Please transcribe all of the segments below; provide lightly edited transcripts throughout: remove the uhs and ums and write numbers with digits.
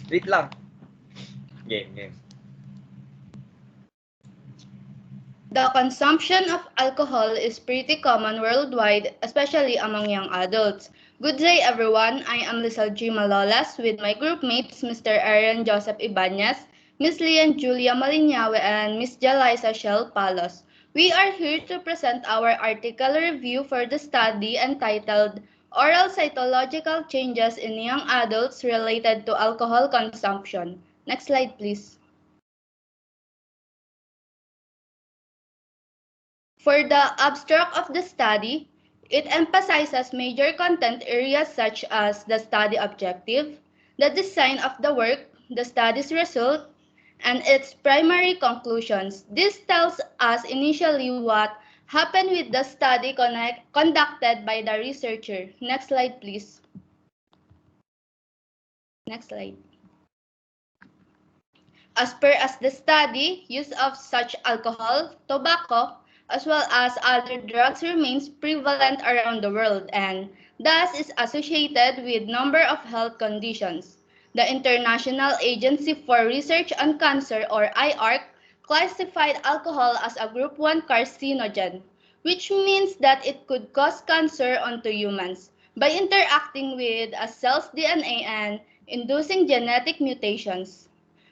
Wait lang. Game. The consumption of alcohol is pretty common worldwide, especially among young adults. Good day, everyone. I am Lizelle G. Malolas with my group mates, Mr. Aaron Joseph Ibanez, Miss Lian Julia Malinyawe, and Miss Jalisa Shell Palos. We are here to present our article review for the study entitled Oral Cytological Changes in Young Adults Related to Alcohol Consumption. Next slide, please. For the abstract of the study, it emphasizes major content areas such as the study objective, the design of the work, the study's result, and its primary conclusions. This tells us initially what happened with the study conducted by the researcher. Next slide, please. Next slide. As per as the study, use of such alcohol, tobacco, as well as other drugs remains prevalent around the world and thus is associated with number of health conditions. The International Agency for Research on Cancer or IARC classified alcohol as a group 1 carcinogen, which means that it could cause cancer onto humans by interacting with a cell's DNA and inducing genetic mutations.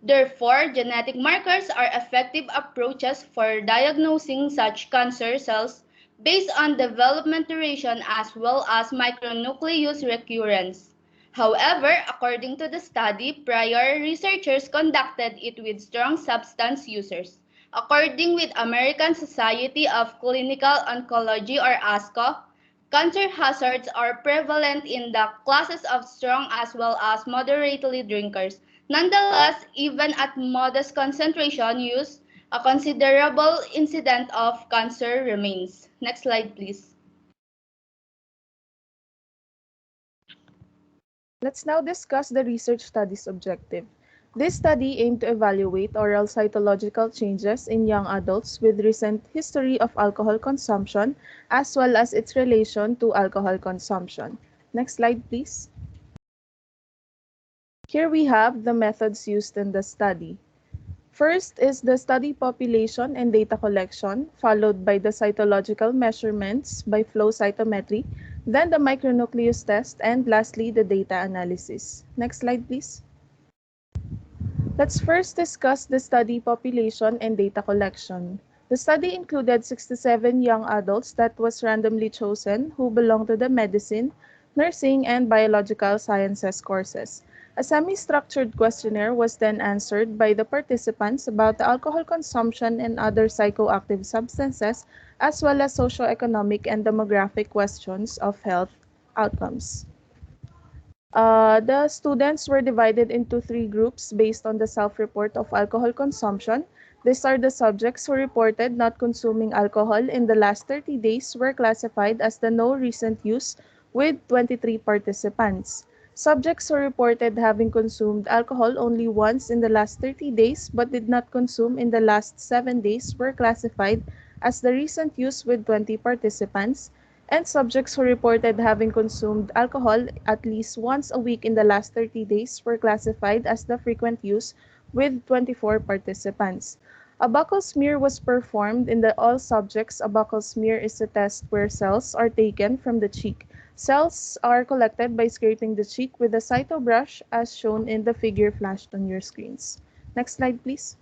Therefore, genetic markers are effective approaches for diagnosing such cancer cells based on development duration as well as micronucleus recurrence. However, according to the study, prior researchers conducted it with strong substance users. According with American Society of Clinical Oncology or ASCO, cancer hazards are prevalent in the classes of strong as well as moderately drinkers. Nonetheless, even at modest concentration use, a considerable incidence of cancer remains. Next slide, please. Let's now discuss the research study's objective. This study aimed to evaluate oral cytological changes in young adults with recent history of alcohol consumption as well as its relation to alcohol consumption. Next slide, please. Here we have the methods used in the study. First is the study population and data collection, followed by the cytological measurements by flow cytometry, then the micronucleus test, and lastly, the data analysis. Next slide, please. Let's first discuss the study population and data collection. The study included 67 young adults that was randomly chosen who belong to the medicine, nursing, and biological sciences courses. A semi-structured questionnaire was then answered by the participants about the alcohol consumption and other psychoactive substances, as well as socioeconomic and demographic questions of health outcomes. The students were divided into 3 groups based on the self-report of alcohol consumption. These are the subjects who reported not consuming alcohol in the last 30 days were classified as the no recent use with 23 participants. Subjects who reported having consumed alcohol only once in the last 30 days but did not consume in the last 7 days were classified as the recent use with 20 participants, and subjects who reported having consumed alcohol at least once a week in the last 30 days were classified as the frequent use with 24 participants. A buccal smear was performed in all subjects. A buccal smear is a test where cells are taken from the cheek. Cells are collected by scraping the cheek with a cyto brush as shown in the figure flashed on your screens. Next slide, please.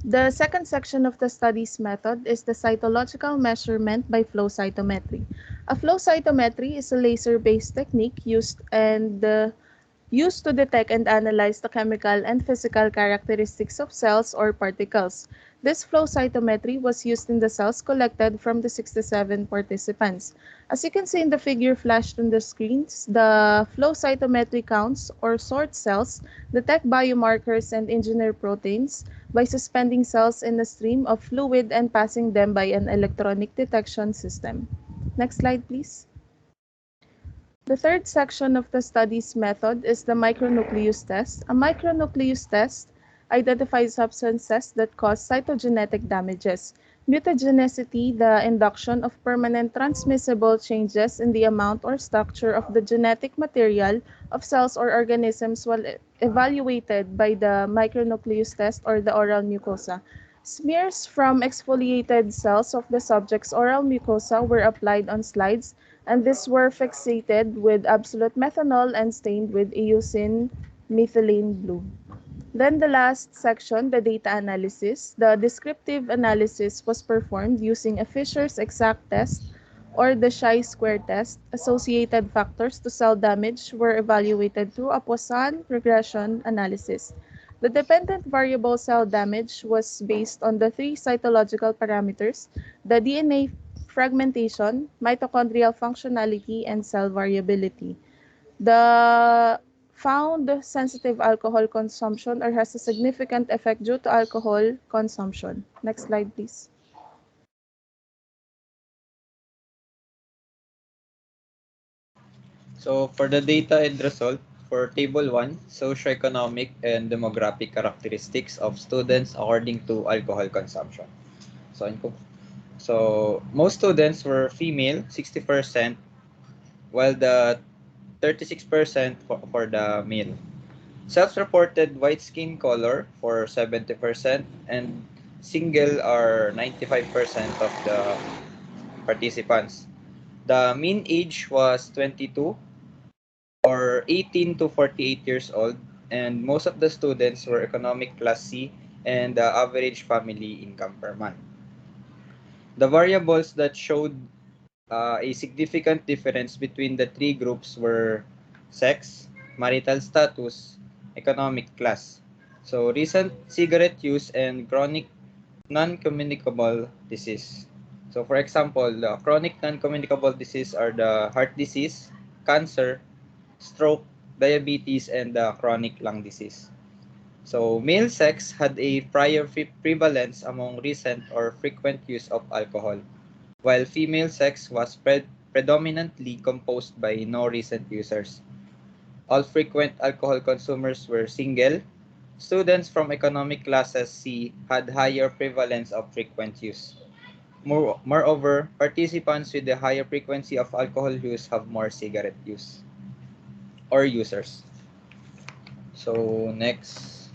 The second section of the study's method is the cytological measurement by flow cytometry. A flow cytometry is a laser-based technique used to detect and analyze the chemical and physical characteristics of cells or particles. This flow cytometry was used in the cells collected from the 67 participants. As you can see in the figure flashed on the screens, the flow cytometry counts or sorts cells, detect biomarkers and engineer proteins by suspending cells in a stream of fluid and passing them by an electronic detection system. Next slide, please. The third section of the study's method is the micronucleus test. A micronucleus test identifies substances that cause cytogenetic damages. Mutagenicity, the induction of permanent transmissible changes in the amount or structure of the genetic material of cells or organisms while evaluated by the micronucleus test or the oral mucosa. Smears from exfoliated cells of the subject's oral mucosa were applied on slides, and these were fixated with absolute methanol and stained with eosin methylene blue. Then the last section, the data analysis. The descriptive analysis was performed using a Fisher's exact test or the chi-square test. Associated factors to cell damage were evaluated through a Poisson regression analysis. The dependent variable cell damage was based on the three cytological parameters: the DNA fragmentation, mitochondrial functionality, and cell variability. The found sensitive alcohol consumption or has a significant effect due to alcohol consumption. Next slide, please. So for the data and result, for Table 1, socioeconomic and demographic characteristics of students according to alcohol consumption. So, most students were female, 60%, while the 36% for the male. Self-reported white skin color for 70% and single are 95% of the participants. The mean age was 22 or 18 to 48 years old, and most of the students were economic class C and the average family income per month. The variables that showed a significant difference between the three groups were sex, marital status, economic class. So recent cigarette use and chronic non-communicable disease. So for example, the chronic non-communicable disease are the heart disease, cancer, stroke, diabetes, and the chronic lung disease. So male sex had a prior prevalence among recent or frequent use of alcohol, while female sex was predominantly composed by no recent users. All frequent alcohol consumers were single. Students from economic classes C had higher prevalence of frequent use. Moreover, participants with the higher frequency of alcohol use have more cigarette use or users. So next.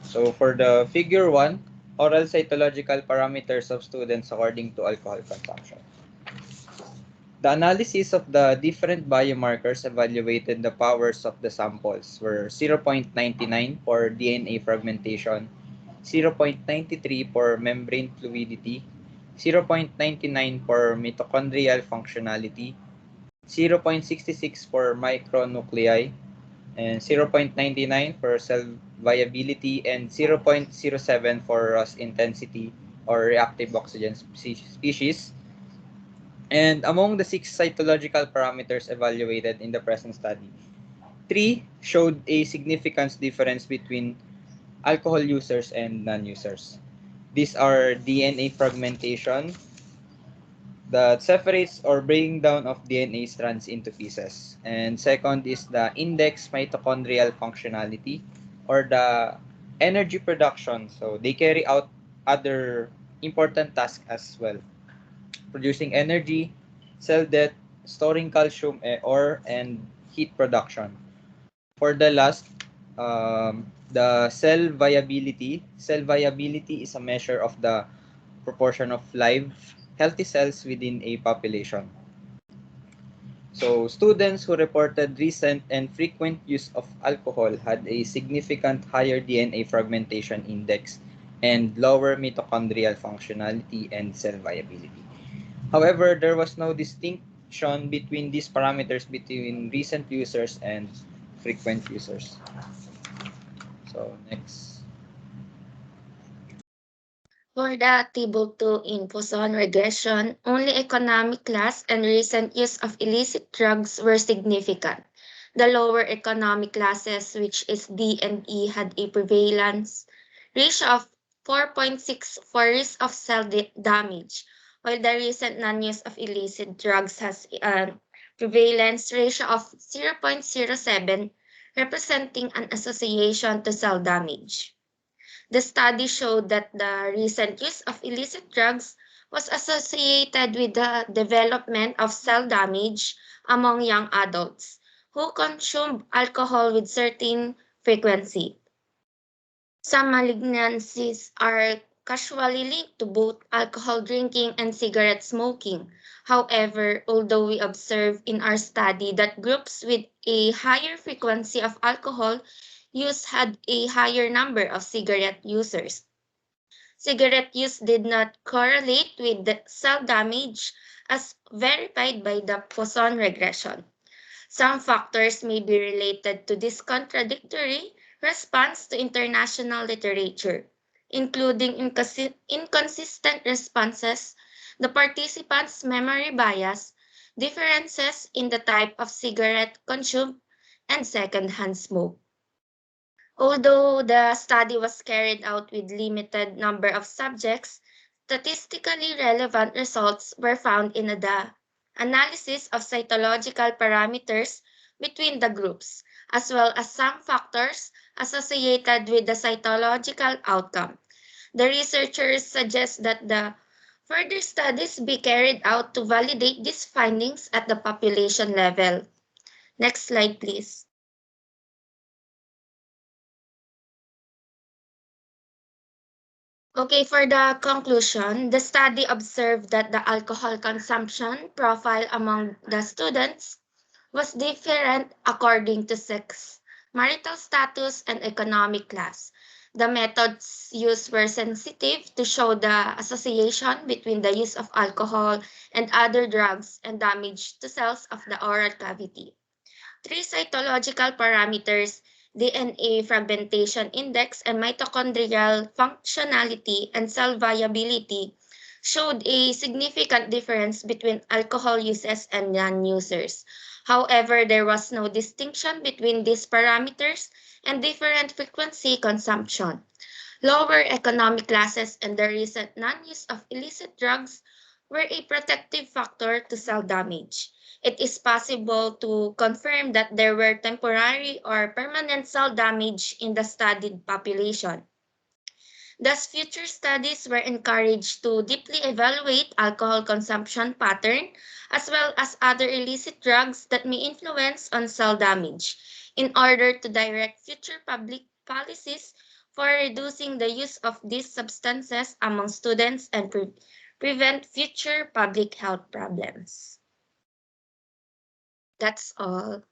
So for the figure 1, oral cytological parameters of students according to alcohol consumption. The analysis of the different biomarkers evaluated the powers of the samples were 0.99 for DNA fragmentation, 0.93 for membrane fluidity, 0.99 for mitochondrial functionality, 0.66 for micronuclei, and 0.99 for cell viability, and 0.07 for Ross intensity or reactive oxygen species. And among the 6 cytological parameters evaluated in the present study, 3 showed a significant difference between alcohol users and non-users. These are DNA fragmentation that separates or breaking down of DNA strands into pieces. And second is the index mitochondrial functionality or the energy production. So they carry out other important tasks as well, producing energy, cell death, storing calcium ore, and heat production. For the last, the cell viability is a measure of the proportion of live, healthy cells within a population. So students who reported recent and frequent use of alcohol had a significant higher DNA fragmentation index and lower mitochondrial functionality and cell viability. However, there was no distinction between these parameters between recent users and frequent users. So next. For the Table 2 in Poisson regression, only economic class and recent use of illicit drugs were significant. The lower economic classes, which is D and E, had a prevalence ratio of 4.6 for risk of cell damage, while the recent non-use of illicit drugs has a prevalence ratio of 0.07, representing an association to cell damage. The study showed that the recent use of illicit drugs was associated with the development of cell damage among young adults who consume alcohol with certain frequency. Some malignancies are casually linked to both alcohol drinking and cigarette smoking. However, although we observed in our study that groups with a higher frequency of alcohol use had a higher number of cigarette users, cigarette use did not correlate with the cell damage as verified by the Poisson regression. Some factors may be related to this contradictory response to international literature, including inconsistent responses, the participants' memory bias, differences in the type of cigarette consumed, and secondhand smoke. Although the study was carried out with limited number of subjects, statistically relevant results were found in the analysis of cytological parameters between the groups, as well as some factors associated with the cytological outcome. The researchers suggest that the further studies be carried out to validate these findings at the population level. Next slide, please. Okay, for the conclusion, the study observed that the alcohol consumption profile among the students was different according to sex, marital status, and economic class. The methods used were sensitive to show the association between the use of alcohol and other drugs and damage to cells of the oral cavity. Three cytological parameters, DNA fragmentation index and mitochondrial functionality and cell viability, showed a significant difference between alcohol users and non-users. However, there was no distinction between these parameters and different frequency consumption. Lower economic classes and the recent non-use of illicit drugs were a protective factor to cell damage. It is possible to confirm that there were temporary or permanent cell damage in the studied population. Thus, future studies were encouraged to deeply evaluate alcohol consumption pattern as well as other illicit drugs that may influence on cell damage in order to direct future public policies for reducing the use of these substances among students and prevent future public health problems. That's all.